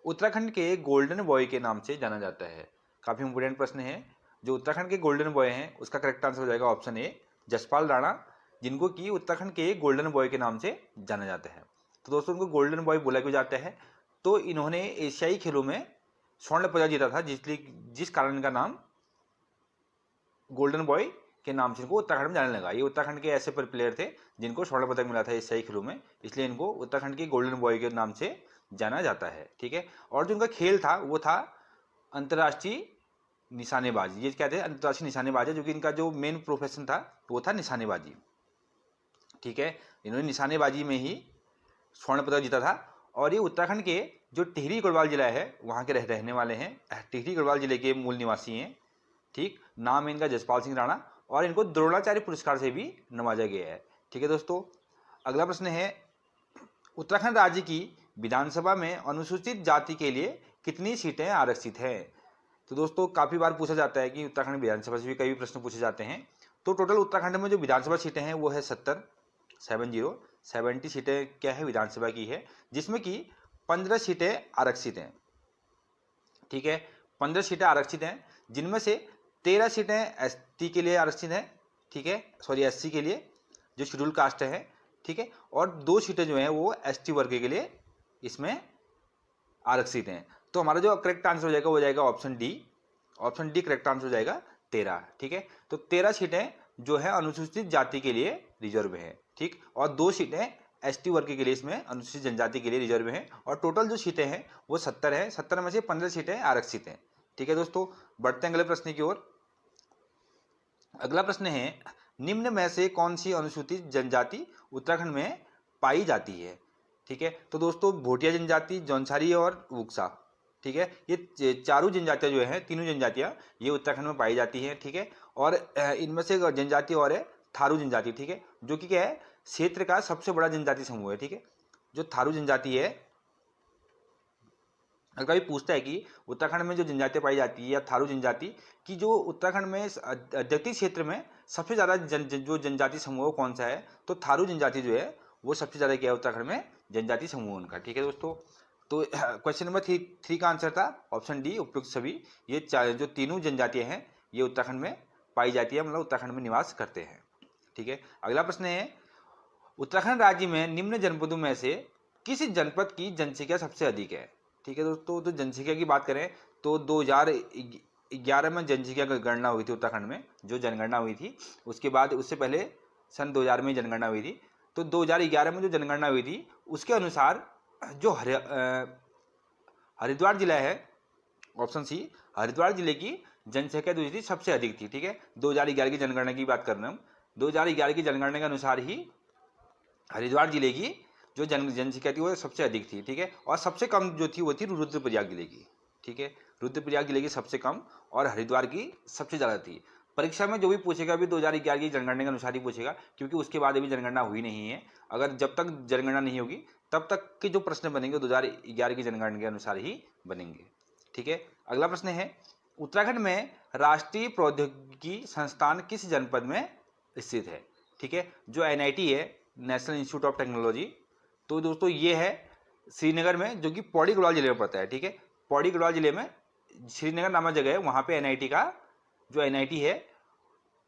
उत्तराखंड के golden boy के नाम से जाना जाता है? काफी इंपोर्टेंट प्रश्न है। जो उत्तराखंड के गोल्डन बॉय हैं उसका करेक्ट आंसर हो जाएगा ऑप्शन ए, जसपाल राणा, जिनको कि उत्तराखंड के गोल्डन बॉय के नाम से जाना जाता है। तो दोस्तों उनको गोल्डन बॉय बोला क्यों जाता है? तो इन्होंने एशियाई खेलों में स्वर्ण पदक जीता था, जिस कारण इनका नाम गोल्डन बॉय के नाम से इनको उत्तराखंड में जाने लगा। ये उत्तराखंड के ऐसे प्लेयर थे जिनको स्वर्ण पदक मिला था एशियाई खेलों में, इसलिए इनको उत्तराखंड के गोल्डन बॉय के नाम से जाना जाता है। ठीक है। और जो उनका खेल था वो था अंतर्राष्ट्रीय निशानेबाजी। ये कहते हैं अंतर्राष्ट्रीय निशानेबाजी, जो कि इनका जो मेन प्रोफेशन था वो था निशानेबाजी। ठीक है। इन्होंने निशानेबाजी में ही स्वर्ण पदक जीता था। और ये उत्तराखंड के जो टिहरी गढ़वाल जिला है वहाँ के रहने वाले हैं, टिहरी गढ़वाल जिले के मूल निवासी हैं। ठीक। नाम है इनका जसपाल सिंह राणा और इनको द्रोणाचार्य पुरस्कार से भी नवाजा गया है। ठीक है दोस्तों, अगला प्रश्न है, उत्तराखंड राज्य की विधानसभा में अनुसूचित जाति के लिए कितनी सीटें आरक्षित हैं? तो दोस्तों काफ़ी बार पूछा जाता है कि उत्तराखंड विधानसभा से भी कई प्रश्न पूछे जाते हैं। तो टोटल उत्तराखंड में जो विधानसभा सीटें हैं वो है 70 सीटें क्या है विधानसभा की है, जिसमें कि 15 सीटें आरक्षित हैं। ठीक है, 15 सीटें आरक्षित हैं, जिनमें से 13 सीटें एसटी के लिए आरक्षित हैं। ठीक है, सॉरी एससी के लिए जो शेड्यूल कास्ट है। ठीक है, और 2 सीटें जो हैं वो एसटी वर्ग के लिए इसमें आरक्षित हैं। तो हमारा जो करेक्ट आंसर हो जाएगा वो जाएगा option D. Option D correct answer हो जाएगा 13। ठीक है, तो 13 सीटें जो है अनुसूचित जाति के लिए रिजर्व है। ठीक, और 2 सीटें एसटी वर्ग के लिए इसमें अनुसूचित जनजाति के लिए रिजर्व हैं। और टोटल जो सीटें हैं वो 70 है। 70 में से 15 सीटें आरक्षित हैं। ठीक है दोस्तों, बढ़ते हैं अगले प्रश्न की ओर। अगला प्रश्न है, निम्न में से कौन सी अनुसूचित जनजाति उत्तराखंड में पाई जाती है? ठीक है, तो दोस्तों भोटिया जनजाति, जौनसारी और वुक्सा। ठीक है, ये चारों जनजातियां जो हैं, तीनों जनजातियां ये उत्तराखंड में पाई जाती हैं। ठीक है, और इनमें से जनजाति और है थारू जनजाति। ठीक है, जो कि क्या है क्षेत्र का सबसे बड़ा जनजाति समूह है। ठीक है, जो थारू जनजाति है, अगर कभी पूछता है कि उत्तराखंड में जो जनजातियां पाई जाती है या थारू जनजाति की, जो उत्तराखंड में औद्योगिक क्षेत्र में सबसे ज़्यादा जो जनजाति समूह कौन सा है, तो थारू जनजाति जो है वो सबसे ज़्यादा क्या है उत्तराखंड में जनजाति समूह उनका। ठीक है दोस्तों, तो क्वेश्चन नंबर 3 का आंसर था ऑप्शन डी, उपयुक्त सभी। ये जो तीनों जनजातियाँ हैं ये उत्तराखंड में पाई जाती है, मतलब उत्तराखंड में निवास करते हैं। ठीक है, अगला प्रश्न है, उत्तराखंड राज्य में निम्न जनपदों में से किस जनपद की जनसंख्या सबसे अधिक है? ठीक है दोस्तों, तो जनसंख्या की बात करें तो 2011 में जनसंख्या की गणना हुई थी उत्तराखंड में, जो जनगणना हुई थी। उसके बाद उससे पहले सन 2000 में जनगणना हुई थी। तो 2011 में जो जनगणना हुई थी उसके अनुसार जो हरिद्वार जिला है, ऑप्शन सी, हरिद्वार जिले की जनसंख्या जो थी सबसे अधिक थी। ठीक है, 2011 की जनगणना की बात कर रहे हैं हम। 2011 की जनगणना के अनुसार ही हरिद्वार जिले की जो जनसंख्या थी वो सबसे अधिक थी। ठीक है, और सबसे कम जो थी वो थी रुद्रप्रयाग जिले की। ठीक है, रुद्रप्रयाग जिले की सबसे कम और हरिद्वार की सबसे ज़्यादा थी। परीक्षा में जो भी पूछेगा अभी 2011 की जनगणना के अनुसार ही पूछेगा, क्योंकि उसके बाद अभी जनगणना हुई नहीं है। अगर जब तक जनगणना नहीं होगी तब तक के जो प्रश्न बनेंगे 2011 की जनगणना के अनुसार ही बनेंगे। ठीक है, अगला प्रश्न है, उत्तराखंड में राष्ट्रीय प्रौद्योगिकी संस्थान किस जनपद में स्थित है? ठीक है, जो NIT है, नेशनल इंस्टीट्यूट ऑफ टेक्नोलॉजी, तो दोस्तों ये है श्रीनगर में, जो कि पौड़ी गढ़वाल जिले में पड़ता है। ठीक है, पौड़ी गढ़वाल जिले में श्रीनगर नामक जगह है, वहाँ पे NIT का जो NIT है,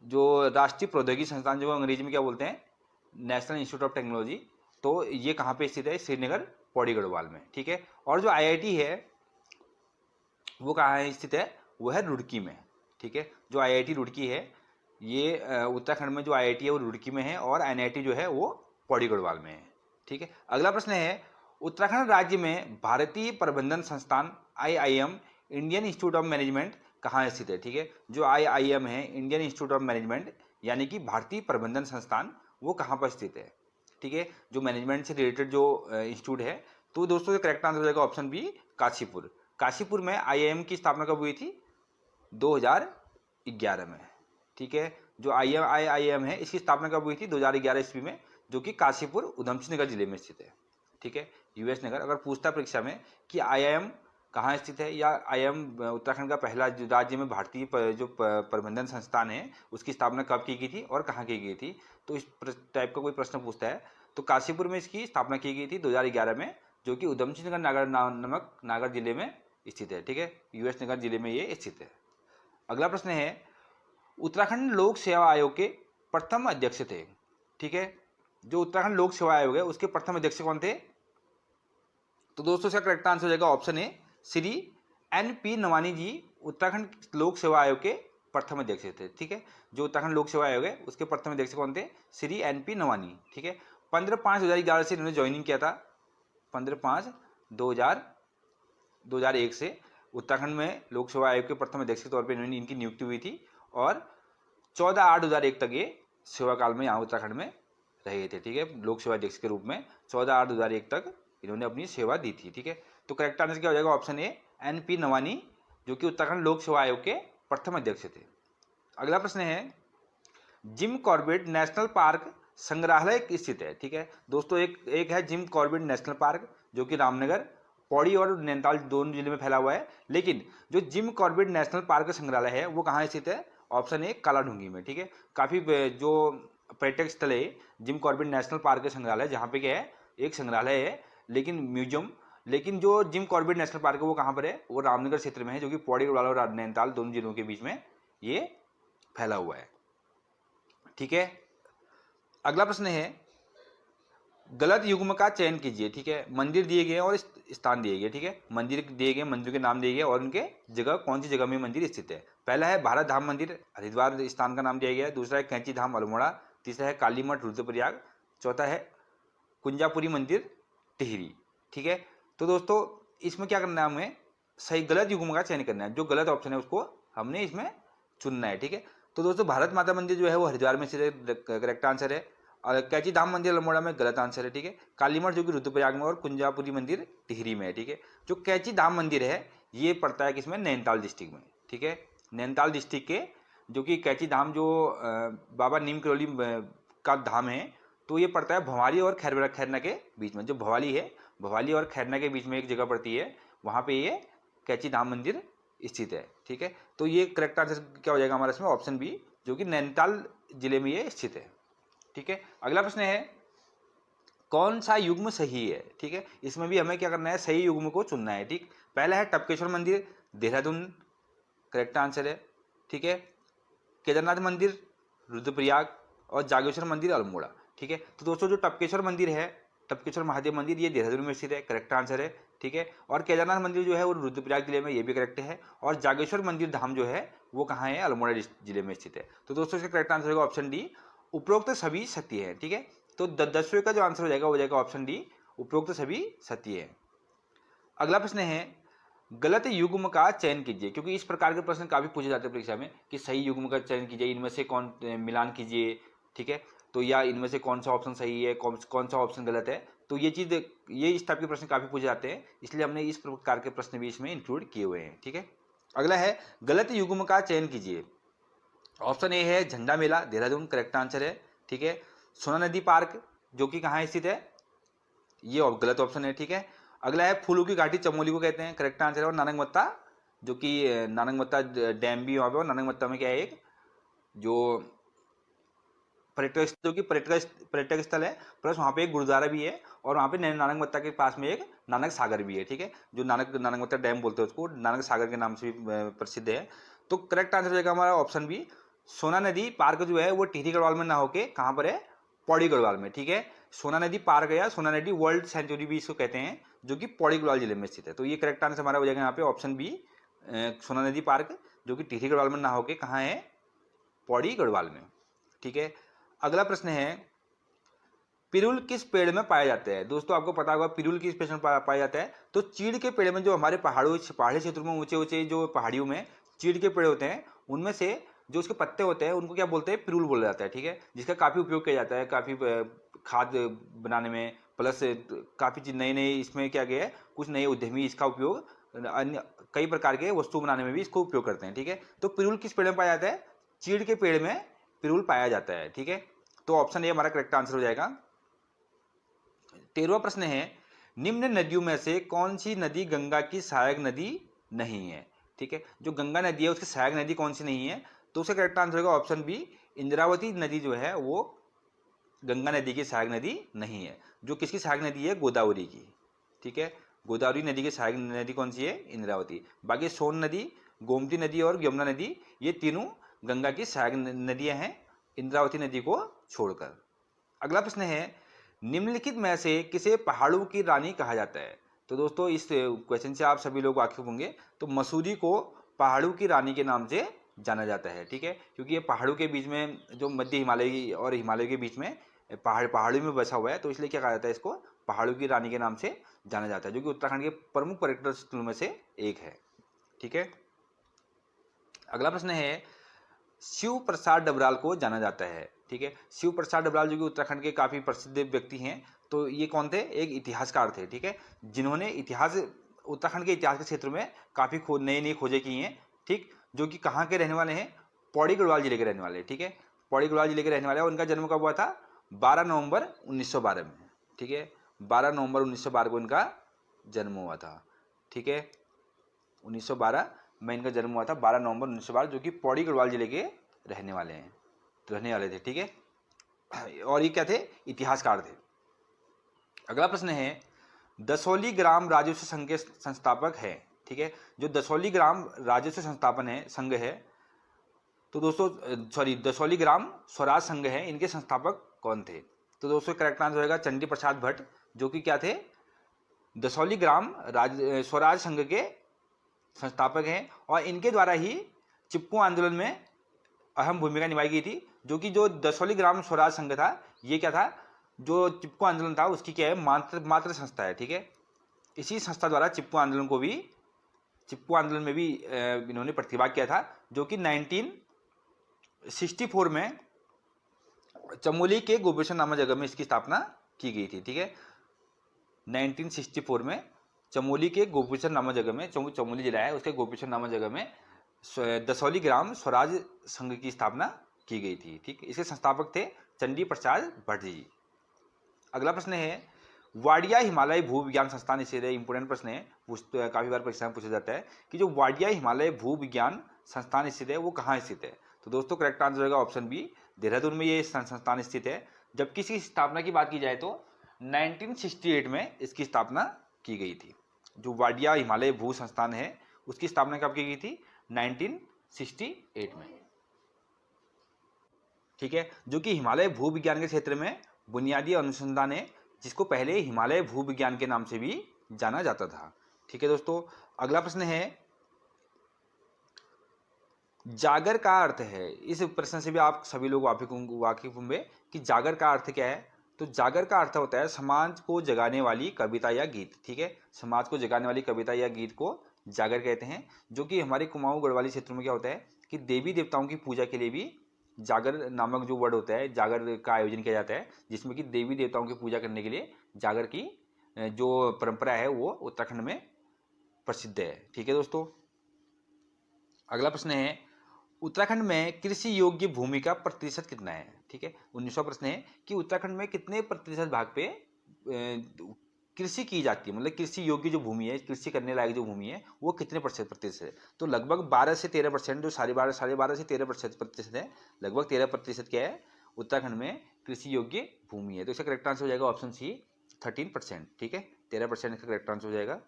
जो राष्ट्रीय प्रौद्योगिकी संस्थान, जो अंग्रेजी में क्या बोलते हैं नेशनल इंस्टीट्यूट ऑफ टेक्नोलॉजी, तो ये कहाँ पे स्थित है? श्रीनगर पौड़ी गढ़वाल में। ठीक है, और जो IIT है वो कहाँ स्थित है? वो है रुड़की में। ठीक है, जो IIT रुड़की है, ये उत्तराखंड में जो IIT है वो रुड़की में है, और NIT जो है वो पौड़ी गढ़वाल में है। ठीक है, अगला प्रश्न है, उत्तराखंड राज्य में भारतीय प्रबंधन संस्थान IIM, Indian institute of management कहाँ स्थित है? ठीक है, जो IIM है, इंडियन इंस्टीट्यूट ऑफ मैनेजमेंट, यानी कि भारतीय प्रबंधन संस्थान, वो कहाँ पर स्थित है? ठीक है, जो मैनेजमेंट से रिलेटेड जो इंस्टीट्यूट है, तो दोस्तों करेक्ट आंसर हो जाएगा ऑप्शन बी, काशीपुर। काशीपुर में IIM की स्थापना कब हुई थी? 2011 में। ठीक है, जो IIM है इसकी स्थापना कब हुई थी? 2011 ईस्वी में, जो कि काशीपुर उधमसिंह नगर जिले में स्थित है। ठीक है, US नगर। अगर पूछता है परीक्षा में कि IIM कहाँ स्थित है, या IIM उत्तराखंड का पहला राज्य में भारतीय जो प्रबंधन संस्थान है उसकी स्थापना कब की गई थी और कहाँ की गई थी, तो इस टाइप का कोई प्रश्न पूछता है तो काशीपुर में इसकी स्थापना की गई थी 2011 में, जो कि उधम सिंह नगर नामक नागर जिले में स्थित है। ठीक है, यूएस नगर जिले में ये स्थित है। अगला प्रश्न है, उत्तराखंड लोक सेवा आयोग के प्रथम अध्यक्ष थे। ठीक है, जो उत्तराखंड लोक सेवा आयोग है उसके प्रथम अध्यक्ष कौन थे? तो दोस्तों इसका करेक्ट आंसर हो जाएगा option A, Shri NP Nawani ji Uttarakhand लोक सेवा आयोग के प्रथम अध्यक्ष थे। ठीक है, जो उत्तराखंड लोक सेवा आयोग है उसके प्रथम अध्यक्ष कौन थे? श्री NP नवानी। ठीक है, 15/5/2011 से इन्होंने ज्वाइनिंग किया था। 15/5/2001 से उत्तराखंड में लोक सेवा आयोग के प्रथम अध्यक्ष के तौर पर इनकी नियुक्ति हुई थी और 14/8/2001 तक ये सेवा काल में यहाँ उत्तराखंड में रहे थे। ठीक है, लोक सेवा अध्यक्ष के रूप में 14/8/2001 तक इन्होंने अपनी सेवा दी थी। ठीक है, तो करेक्ट आंसर क्या हो जाएगा? ऑप्शन ए, NP नवानी, जो कि उत्तराखंड लोक सेवा आयोग के प्रथम अध्यक्ष थे। अगला प्रश्न है, जिम कॉर्बेट नेशनल पार्क संग्रहालय स्थित है। ठीक है दोस्तों, एक है जिम कॉर्बेट नेशनल पार्क जो कि रामनगर, पौड़ी और नैनीताल दोनों जिले में फैला हुआ है। लेकिन जो जिम कॉर्बेट नेशनल पार्क संग्रहालय है वो कहाँ स्थित है? ऑप्शन ए, कालाढूंगी में। ठीक है, काफी जो पर्यटक स्थल है जिम कॉर्बेट नेशनल पार्क का संग्रहालय, जहाँ पे क्या है, एक संग्रहालय है लेकिन म्यूजियम, लेकिन जो जिम कॉर्बेट नेशनल पार्क है वो कहाँ पर है? वो रामनगर क्षेत्र में है, जो कि पौड़ी गढ़वाल और नैनीताल दोनों जिलों के बीच में ये फैला हुआ है। ठीक है, अगला प्रश्न है, गलत युग्म का चयन कीजिए। ठीक है, मंदिर दिए गए और स्थान दिए गए। ठीक है, मंदिर दिए गए, मंदिर के नाम दिए गए और उनके जगह, कौन सी जगह में मंदिर स्थित है। पहला है भारत धाम मंदिर, हरिद्वार स्थान का नाम दिया गया है। दूसरा है कैंची धाम, अल्मोड़ा। तीसरा है काली मठ, रुद्रप्रयाग। चौथा है कुंजापुरी मंदिर, टिहरी। ठीक है, तो दोस्तों इसमें क्या करना है, हमें सही गलत युग्म का चयन करना है। जो गलत ऑप्शन है उसको हमने इसमें चुनना है। ठीक है, तो दोस्तों भारत माता मंदिर जो है वो हरिद्वार में स्थित, करेक्ट आंसर है। और कैंची धाम मंदिर अल्मोड़ा में गलत आंसर है। ठीक है, काली मठ जो कि रुद्रप्रयाग में और कुंजापुरी मंदिर टिहरी में है। ठीक है, जो कैंची धाम मंदिर है ये पड़ता है किसमें? नैनीताल डिस्ट्रिक्ट में। ठीक है, नैनीताल डिस्ट्रिक्ट के जो कि कैंची धाम जो बाबा नीम करोली का धाम है, तो ये पड़ता है भवाली और खैरना के बीच में। जो भवाली है, भवाली और खैरना के बीच में एक जगह पड़ती है, वहाँ पे ये कैंची धाम मंदिर स्थित है। ठीक है, तो ये करेक्ट आंसर क्या हो जाएगा हमारा इसमें? ऑप्शन बी, जो कि नैनीताल जिले में ये स्थित है। ठीक है, अगला प्रश्न है, कौन सा युग्म सही है? ठीक है, इसमें भी हमें क्या करना है? सही युग्म को चुनना है। ठीक, पहला है टपकेश्वर मंदिर, देहरादून, करेक्ट आंसर है। ठीक है, केदारनाथ मंदिर, रुद्रप्रयाग और जागेश्वर मंदिर, अल्मोड़ा। ठीक है, तो दोस्तों जो टपकेश्वर मंदिर है, टपकेश्वर महादेव मंदिर, ये देहरादून में स्थित है, करेक्ट आंसर है। ठीक है, और केदारनाथ मंदिर जो है वो रुद्रप्रयाग जिले में, ये भी करेक्ट है। और जागेश्वर मंदिर धाम जो है वो कहाँ है? अल्मोड़ा जिले में स्थित है। तो दोस्तों इसका करेक्ट आंसर होगा ऑप्शन डी, उपरोक्त सभी सत्य है। ठीक है, तो 10वें का जो आंसर हो जाएगा वो जाएगा ऑप्शन डी, उपरोक्त सभी सत्य है। अगला प्रश्न है, गलत युग्म का चयन कीजिए। क्योंकि इस प्रकार के प्रश्न काफी पूछे जाते हैं परीक्षा में कि सही युग्म का चयन कीजिए, इनमें से कौन मिलान कीजिए। ठीक है, तो या इनमें से कौन सा ऑप्शन सही है, कौन सा ऑप्शन गलत है। तो ये इस टाइप के प्रश्न काफी पूछे जाते हैं, इसलिए हमने इस प्रकार के प्रश्न भी इसमें इंक्लूड किए हुए हैं। ठीक है, अगला है, गलत युग्म का चयन कीजिए। ऑप्शन ए है झंडा मेला, देहरादून, करेक्ट आंसर है। ठीक है, सोना नदी पार्क जो कि कहाँ स्थित है? ये गलत ऑप्शन है। ठीक है, अगला है फूलों की घाटी, चमोली को कहते हैं, करेक्ट आंसर है। और नानकमत्ता जो कि नानकमत्ता डैम भी वहाँ पे, और नानकमत्ता में क्या है, एक जो पर्यटक स्थल है, प्लस वहाँ पे एक गुरुद्वारा भी है, और वहाँ पे नानकमत्ता के पास में एक नानक सागर भी है। ठीक है, जो नानकमत्ता डैम बोलते हैं उसको, नानक सागर के नाम से भी प्रसिद्ध है। तो करेक्ट आंसर हो जाएगा हमारा ऑप्शन बी, सोना नदी पार्क जो है वो टिहरी गढ़वाल में ना होके कहाँ पर है? पौड़ी गढ़वाल में। ठीक है, सोना नदी पार्क या सोना नदी वर्ल्ड सेंचुरी भी इसको कहते हैं, जो कि पौड़ी गढ़वाल जिले में स्थित है। तो ये करेक्ट आंसर हमारा हो जाएगा यहाँ पे ऑप्शन बी, सोना नदी पार्क जो कि टिहरी गढ़वाल में ना होके कहाँ है? पौड़ी गढ़वाल में। ठीक है, अगला प्रश्न है, पिरुल किस पेड़ में पाया जाता है? दोस्तों आपको पता होगा पिरुल किस पेड़ में पाया जाता है। तो चीड़ के पेड़ में, जो हमारे पहाड़ी क्षेत्रों में ऊंचे ऊंचे जो पहाड़ियों में चीड़ के पेड़ होते हैं, उनमें से जो उसके पत्ते होते हैं उनको क्या बोलते हैं? पिरुल बोला जाता है। ठीक है, जिसका काफ़ी उपयोग किया जाता है, काफ़ी खाद बनाने में, प्लस काफ़ी नए इसमें क्या गया है, कुछ नए उद्यमी इसका उपयोग अन्य कई प्रकार के वस्तु बनाने में भी इसको उपयोग करते हैं। ठीक है, तो पिरुल किस पेड़ में पाया जाता है? चीड़ के पेड़ में पिरुल पाया जाता है। ठीक है, तो ऑप्शन ए हमारा करेक्ट आंसर हो जाएगा। 13वां प्रश्न है, निम्न नदियों में से कौन सी नदी गंगा की सहायक नदी नहीं है? ठीक है, जो गंगा नदी है उसकी सहायक नदी कौन सी नहीं है? तो उसका करेक्ट आंसर होगा ऑप्शन बी, इंद्रावती नदी जो है वो गंगा नदी की सहायक नदी नहीं है। जो किसकी सहायक नदी है? गोदावरी की। ठीक है। गोदावरी नदी की सहायक नदी कौन सी है? इंद्रावती। बाकी सोन नदी, गोमती नदी और यमुना नदी ये तीनों गंगा की सहायक नदियां हैं, इंद्रावती नदी को छोड़कर। अगला प्रश्न है, निम्नलिखित में से किसे पहाड़ों की रानी कहा जाता है? तो दोस्तों इस क्वेश्चन से आप सभी लोग वाकिफ होंगे। तो मसूरी को पहाड़ों की रानी के नाम से जाना जाता है, ठीक है, क्योंकि ये पहाड़ों के बीच में, जो मध्य हिमालय और हिमालय के बीच में पहाड़ों में बसा हुआ है, तो इसलिए क्या कहा जाता है इसको? पहाड़ों की रानी के नाम से जाना जाता है, जो कि उत्तराखंड के प्रमुख पर्यटन स्थलों में से एक है, ठीक है। अगला प्रश्न है, शिव प्रसाद डबराल को जाना जाता है, ठीक है। शिव प्रसाद डबराल जो कि उत्तराखंड के काफी प्रसिद्ध व्यक्ति हैं, तो ये कौन थे? एक इतिहासकार थे, ठीक है, जिन्होंने उत्तराखंड के इतिहास के क्षेत्र में काफी नई नई खोजें की हैं, ठीक, जो कि कहाँ के रहने वाले हैं? पौड़ी गढ़वाल जिले के रहने वाले हैं, ठीक है, पौड़ी गढ़वाल जिले के रहने वाले हैं। उनका जन्म कब हुआ था? 12 नवंबर 1912 में, ठीक है, 12 नवंबर 1912 को इनका जन्म हुआ था, ठीक है, 1912 में इनका जन्म हुआ था, 12 नवंबर 1912, जो कि पौड़ी गढ़वाल जिले के रहने वाले थे, ठीक है। और ये क्या थे? इतिहासकार थे। अगला प्रश्न है, दसौली ग्राम राजस्व संघ के संस्थापक है, ठीक है, जो दसौली ग्राम राजस्व संघ है, तो दोस्तों दसौली ग्राम स्वराज संघ है, इनके संस्थापक कौन थे? तो दोस्तों करेक्ट आंसर होगा चंडी प्रसाद भट्ट, जो कि क्या थे? दसौली ग्राम स्वराज संघ के संस्थापक हैं, और इनके द्वारा ही चिपको आंदोलन में अहम भूमिका निभाई गई थी, जो कि जो दसौली ग्राम स्वराज संघ था, ये क्या था? जो चिपको आंदोलन था उसकी क्या है? मात्र संस्था है, ठीक है। इसी संस्था द्वारा चिपको आंदोलन में भी इन्होंने प्रतिभाग किया था, जो कि 1964 में चमोली के गोपेश्वर नामक जगह में इसकी स्थापना की गई थी, ठीक है। 1964 में चमोली के गोपेश्वर नामक जगह में, चमोली जिला है उसके गोपेश्वर नामक जगह में दसौली ग्राम स्वराज संघ की स्थापना की गई थी, ठीक। इसके संस्थापक थे चंडी प्रसाद भट्ट जी। अगला प्रश्न है, वाडिया हिमालय भूविज्ञान संस्थान स्थित है। इंपोर्टेंट प्रश्न है, काफी बार परीक्षा में पूछा जाता है कि जो वाडिया हिमालय भूविज्ञान संस्थान स्थित है वो कहाँ स्थित है? तो दोस्तों करेक्ट आंसर होगा ऑप्शन बी, देहरादून में ये संस्थान स्थित है। जबकि इसकी स्थापना की बात की जाए तो 1968 में इसकी स्थापना की गई थी। जो वाडिया हिमालय भू संस्थान है उसकी स्थापना कब की गई थी? 1968 में, ठीक है, जो कि हिमालय भूविज्ञान के क्षेत्र में बुनियादी अनुसंधान है, जिसको पहले हिमालय भूविज्ञान के नाम से भी जाना जाता था, ठीक है दोस्तों। अगला प्रश्न है, जागर का अर्थ है। इस प्रश्न से भी आप सभी लोग वाकिफ होंगे कि जागर का अर्थ क्या है। तो जागर का अर्थ होता है समाज को जगाने वाली कविता या गीत, ठीक है, समाज को जगाने वाली कविता या गीत को जागर कहते हैं, जो कि हमारे कुमाऊं गढ़वाली क्षेत्र में क्या होता है कि देवी देवताओं की पूजा के लिए भी जागर नामक जो वर्ड होता है, जागर का आयोजन किया जाता है, जिसमें कि देवी देवताओं की पूजा करने के लिए जागर की जो परंपरा है वो उत्तराखंड में प्रसिद्ध है, ठीक है दोस्तों। अगला प्रश्न है, उत्तराखंड में कृषि योग्य भूमि का प्रतिशत कितना है? ठीक है, 19वां प्रश्न है कि उत्तराखंड में कितने प्रतिशत भाग पे कृषि की जाती है, मतलब कृषि योग्य जो भूमि है, कृषि करने लायक जो भूमि है वो कितने प्रतिशत है? तो लगभग 12 से 13%, जो 12.5 से 13% है, लगभग 13% क्या है उत्तराखंड में कृषि योग्य भूमि है। तो इसका करेक्ट आंसर हो जाएगा ऑप्शन सी 13%, ठीक है, 13% इसका करेक्ट आंसर हो जाएगा।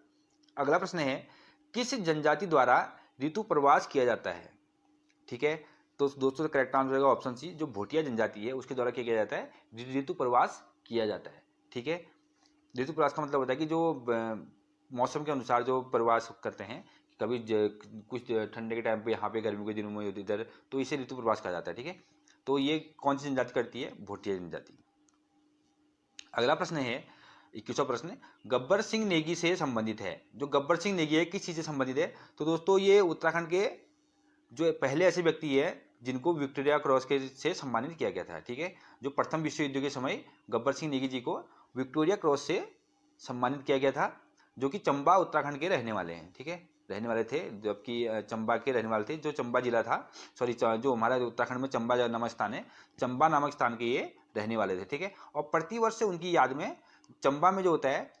अगला प्रश्न है, किस जनजाति द्वारा ऋतु प्रवास किया जाता है? ठीक है, तो दोस्तों करेक्ट आंसर होगा ऑप्शन सी, जो भोटिया जनजाति है उसके द्वारा क्या किया जाता है? ऋतु प्रवास किया जाता है, ठीक है। ऋतु प्रवास का मतलब होता है कि जो मौसम के अनुसार जो प्रवास करते हैं, कभी कुछ ठंडे के टाइम पे यहाँ पे, गर्मी के दिनों में इधर, तो इसे ऋतु प्रवास कहा जाता है, ठीक है। तो ये कौन सी जनजाति करती है? भोटिया जनजाति। अगला प्रश्न है 21वां प्रश्न, गब्बर सिंह नेगी से संबंधित है। जो गब्बर सिंह नेगी है किस चीज से संबंधित है? तो दोस्तों ये उत्तराखंड के जो पहले ऐसे व्यक्ति है जिनको विक्टोरिया क्रॉस के से सम्मानित किया गया था, ठीक है। जो प्रथम विश्व युद्ध के समय गब्बर सिंह नेगी जी को विक्टोरिया क्रॉस से सम्मानित किया गया था, जो कि चंबा उत्तराखंड के रहने वाले हैं, ठीक है, रहने वाले थे, जबकि चंबा के रहने वाले थे, जो चंबा जिला था, जो हमारा उत्तराखंड में चंबा नामक स्थान है, चंबा नामक स्थान के ये रहने वाले थे, ठीक है। और प्रतिवर्ष उनकी याद में चंबा में जो होता है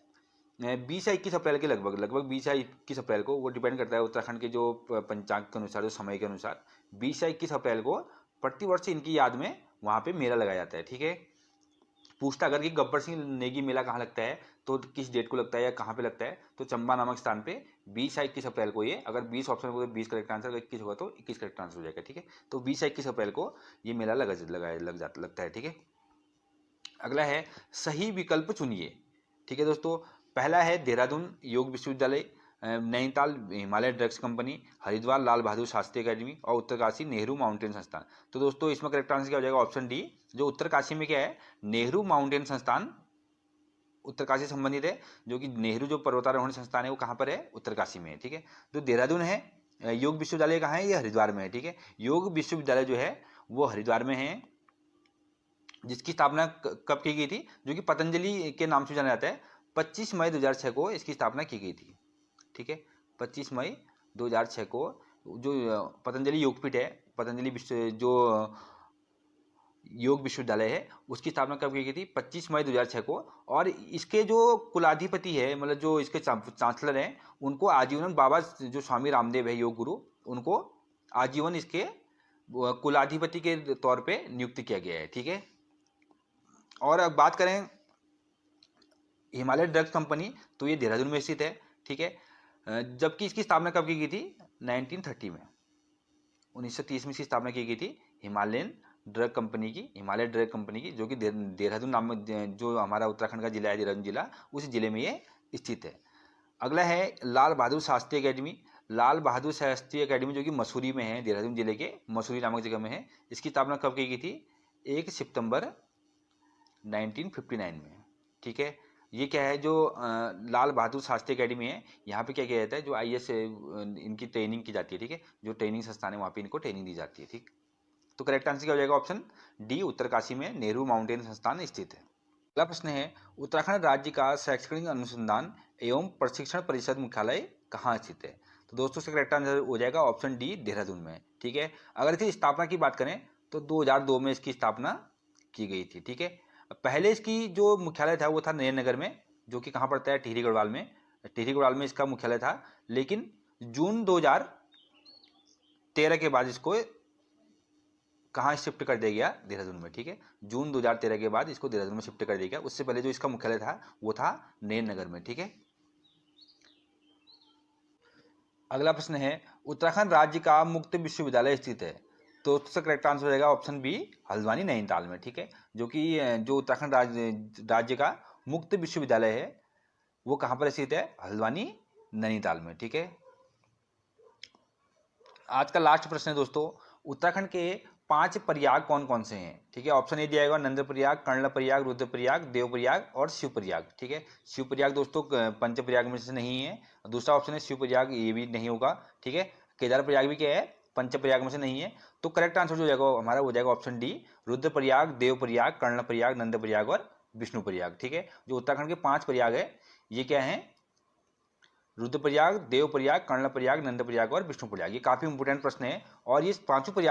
20 या 21 अप्रैल के लगभग 20 या 21 अप्रैल को, वो डिपेंड करता है उत्तराखंड के जो पंचांग के अनुसार, जो समय के अनुसार, 20 या 21 अप्रैल को प्रतिवर्ष इनकी याद में वहाँ पे मेला लगाया जाता है, ठीक है। पूछता अगर कि गब्बर सिंह नेगी मेला कहाँ लगता है, तो किस डेट को लगता है या कहाँ पे लगता है, तो चंबा नामक स्थान पे 20 या 21 अप्रैल को ये, अगर 20 ऑप्शन होगा तो 20 करेक्ट आंसर, अगर 21 होगा तो 21 करेक्ट आंसर हो जाएगा। ठीक है, तो 20 या 21 अप्रैल को ये मेला लगता है। ठीक है, अगला है सही विकल्प चुनिए। ठीक है दोस्तों, पहला है देहरादून योग विश्वविद्यालय, Nainital Himalaya drugs company, Haridwar Lal Bahadur Shastri academy और उत्तरकाशी नेहरू माउंटेन संस्थान। तो दोस्तों इसमें करेक्ट आंसर क्या हो जाएगा, ऑप्शन डी। जो उत्तरकाशी में क्या है, नेहरू माउंटेन संस्थान उत्तरकाशी से संबंधित है, जो कि नेहरू जो पर्वतारोहण संस्थान है वो कहाँ पर है, उत्तरकाशी में है। ठीक है, जो देहरादून है योग विश्वविद्यालय कहाँ है, ये हरिद्वार में है। ठीक है, योग विश्वविद्यालय जो है वो हरिद्वार में है, जिसकी स्थापना कब की गई थी, जो कि पतंजलि के नाम से जाना जाता है। 25 मई 2006 को इसकी स्थापना की गई थी। ठीक है, 25 मई 2006 को जो पतंजलि योगपीठ है, पतंजलि जो योग विश्वविद्यालय है उसकी स्थापना कब की गई थी, 25 मई 2006 को। और इसके जो कुलाधिपति है, मतलब जो इसके चांसलर हैं, उनको आजीवन बाबा जो स्वामी रामदेव है योग गुरु, उनको आजीवन इसके कुलाधिपति के तौर पे नियुक्त किया गया है। ठीक है, और अब बात करें हिमालय ड्रग्स कंपनी, तो ये देहरादून में स्थित है। ठीक है, जबकि इसकी स्थापना कब की गई थी, 1930 में, 1930 में इसकी स्थापना की गई थी हिमालय ड्रग कंपनी की, जो कि देहरादून नाम में, जो हमारा उत्तराखंड का जिला है देहरादून जिला, उस जिले में ये स्थित है। अगला है लाल बहादुर शास्त्री अकेडमी, लाल बहादुर शास्त्री अकेडमी जो कि मसूरी में है, देहरादून जिले के मसूरी नामक जगह में है। इसकी स्थापना कब की गई थी, 1 सितंबर 1959 में। ठीक है, ये क्या है, जो लाल बहादुर शास्त्री अकेडमी है, यहाँ पे क्या किया जाता है, जो IAS इनकी ट्रेनिंग की जाती है। ठीक है, जो ट्रेनिंग संस्थान है वहाँ पे इनको ट्रेनिंग दी जाती है। ठीक, तो करेक्ट आंसर क्या हो जाएगा, ऑप्शन डी, उत्तरकाशी में नेहरू माउंटेन संस्थान स्थित है। अगला प्रश्न है उत्तराखंड राज्य का शैक्षणिक अनुसंधान एवं प्रशिक्षण परिषद मुख्यालय कहाँ स्थित है। तो दोस्तों इसका करेक्ट आंसर हो जाएगा ऑप्शन डी, देहरादून में। ठीक है, अगर इसकी स्थापना की बात करें तो 2002 में इसकी स्थापना की गई थी। ठीक है, पहले इसकी जो मुख्यालय था वो था नयननगर में, जो कि कहाँ पड़ता है, टिहरी गढ़वाल में। टिहरी गढ़वाल में इसका मुख्यालय था, लेकिन जून 2013 के बाद इसको कहाँ शिफ्ट कर दिया गया, देहरादून में। ठीक है, जून 2013 के बाद इसको देहरादून में शिफ्ट कर दिया गया। उससे पहले जो इसका मुख्यालय था वो था नयननगर में। ठीक है, अगला प्रश्न है उत्तराखंड राज्य का मुक्त विश्वविद्यालय स्थित है। तो उसका करेक्ट आंसर हो जाएगा ऑप्शन बी, हल्द्वानी नैनीताल में। ठीक है, जो कि जो उत्तराखंड राज्य का मुक्त विश्वविद्यालय है वो कहाँ पर स्थित है, हल्द्वानी नैनीताल में। ठीक है, आज का लास्ट प्रश्न है दोस्तों, उत्तराखंड के 5 प्रयाग कौन कौन से हैं। ठीक है, ऑप्शन ए दिया जाएगा, नंद प्रयाग, कर्ण प्रयाग, रुद्र प्रयाग, देव प्रयाग और शिव प्रयाग। ठीक है, शिव प्रयाग दोस्तों पंच प्रयाग में से नहीं है। दूसरा ऑप्शन है शिव प्रयाग, ये भी नहीं होगा। ठीक है, केदार प्रयाग भी क्या है, पंच प्रयाग में से नहीं है। तो करेक्ट आंसर जो हो जाएगा हमारा हो जाएगा ऑप्शन डी, रुद्र प्रयाग, देव प्रयाग, कर्ण प्रयाग, नंद प्रयाग और विष्णु प्रयाग। ठीक है, जो उत्तराखंड के 5 प्रयाग है ये क्या है, रुद्रप्रयाग, देवप्रयाग, कर्णप्रयाग, नंदप्रयाग और विष्णुप्रयाग। ये काफी इंपोर्टेंट प्रश्न है, और ये 5 प्रयाग